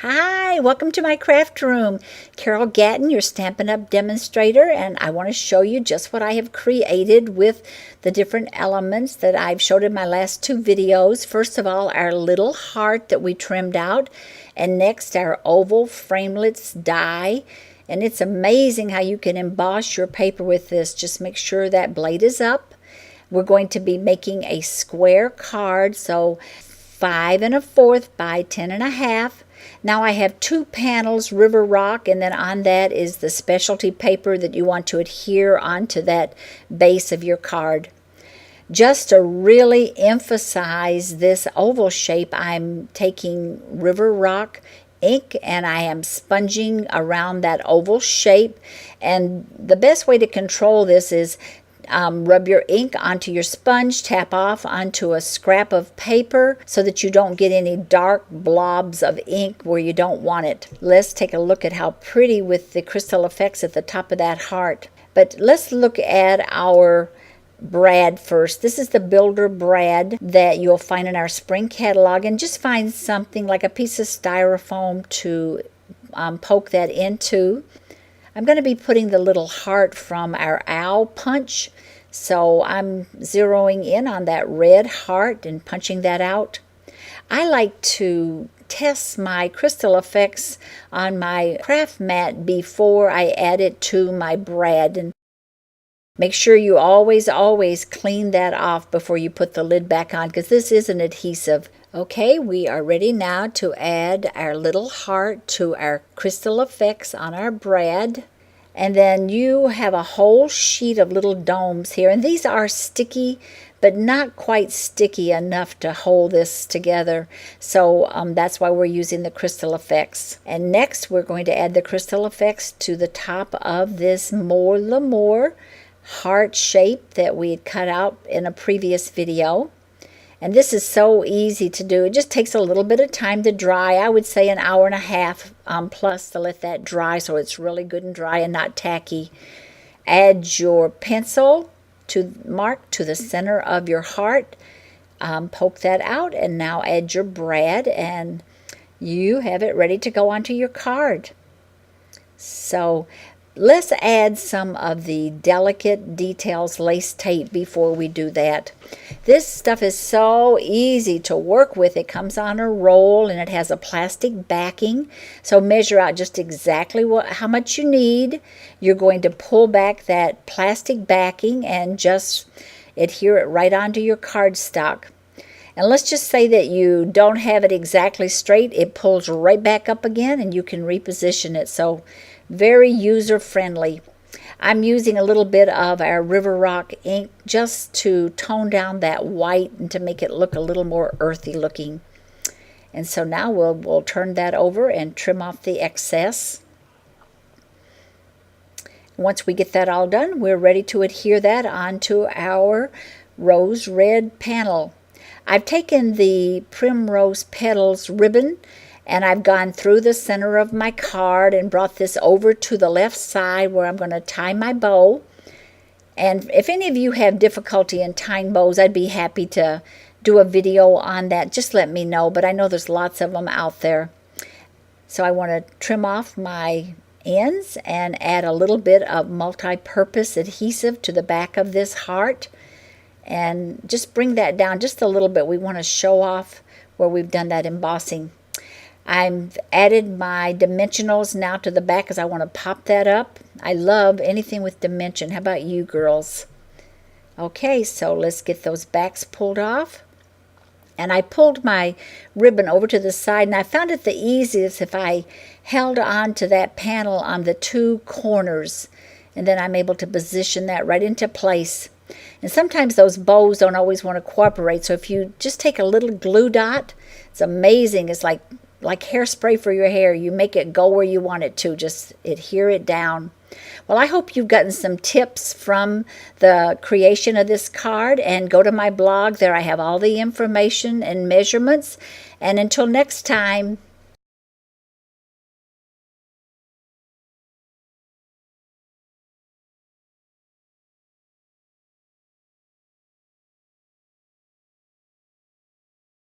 Hi, welcome to my craft room. Carol Gatton, your Stampin' Up! Demonstrator, and I want to show you just what I have created with the different elements that I've showed in my last two videos. First of all, our little heart that we trimmed out, and next our oval Framelits Die. And it's amazing how you can emboss your paper with this. Just make sure that blade is up. We're going to be making a square card, so 5 1/4 by 10 1/2. Now I have two panels, River Rock, and then on that is the specialty paper that you want to adhere onto that base of your card. Just to really emphasize this oval shape, I'm taking River Rock ink and I am sponging around that oval shape. And the best way to control this is rub your ink onto your sponge, tap off onto a scrap of paper so that you don't get any dark blobs of ink where you don't want it. Let's take a look at how pretty with the crystal effects at the top of that heart. But let's look at our brad first. This is the builder brad that you'll find in our spring catalog, and just find something like a piece of styrofoam to poke that into. I'm going to be putting the little heart from our owl punch, so I'm zeroing in on that red heart and punching that out. I like to test my crystal effects on my craft mat before I add it to my brad, and make sure you always clean that off before you put the lid back on, because this is an adhesive. Okay, we are ready now to add our little heart to our crystal effects on our brad. And then you have a whole sheet of little domes here, and these are sticky, but not quite sticky enough to hold this together. So that's why we're using the crystal effects. And next we're going to add the crystal effects to the top of this More L'Amour heart shape that we had cut out in a previous video. And this is so easy to do. It just takes a little bit of time to dry. I would say an hour and a half plus to let that dry so it's really good and dry and not tacky. Add your pencil to mark to the center of your heart. Poke that out, and now add your brad, and you have it ready to go onto your card. So let's add some of the delicate details lace tape before we do that. This stuff is so easy to work with. It comes on a roll and it has a plastic backing. So measure out just exactly how much you need. You're going to pull back that plastic backing and just adhere it right onto your cardstock. And let's just say that you don't have it exactly straight. It pulls right back up again and you can reposition it. So very user-friendly. I'm using a little bit of our River Rock ink just to tone down that white and to make it look a little more earthy looking. And so now we'll turn that over and trim off the excess. Once we get that all done, we're ready to adhere that onto our rose red panel. I've taken the Primrose Petals ribbon and I've gone through the center of my card and brought this over to the left side where I'm going to tie my bow. And if any of you have difficulty in tying bows, I'd be happy to do a video on that. Just let me know, but I know there's lots of them out there. So I want to trim off my ends and add a little bit of multi-purpose adhesive to the back of this heart. And just bring that down just a little bit. We want to show off where we've done that embossing. I've added my dimensionals now to the back because I want to pop that up. I love anything with dimension. How about you girls? Okay, so let's get those backs pulled off. And I pulled my ribbon over to the side, and I found it the easiest if I held on to that panel on the two corners. And then I'm able to position that right into place. And sometimes those bows don't always want to cooperate, so if you just take a little glue dot, it's amazing. It's like hairspray for your hair. You make it go where you want it to. Just adhere it down. Well, I hope you've gotten some tips from the creation of this card, and go to my blog. There I have all the information and measurements. And until next time,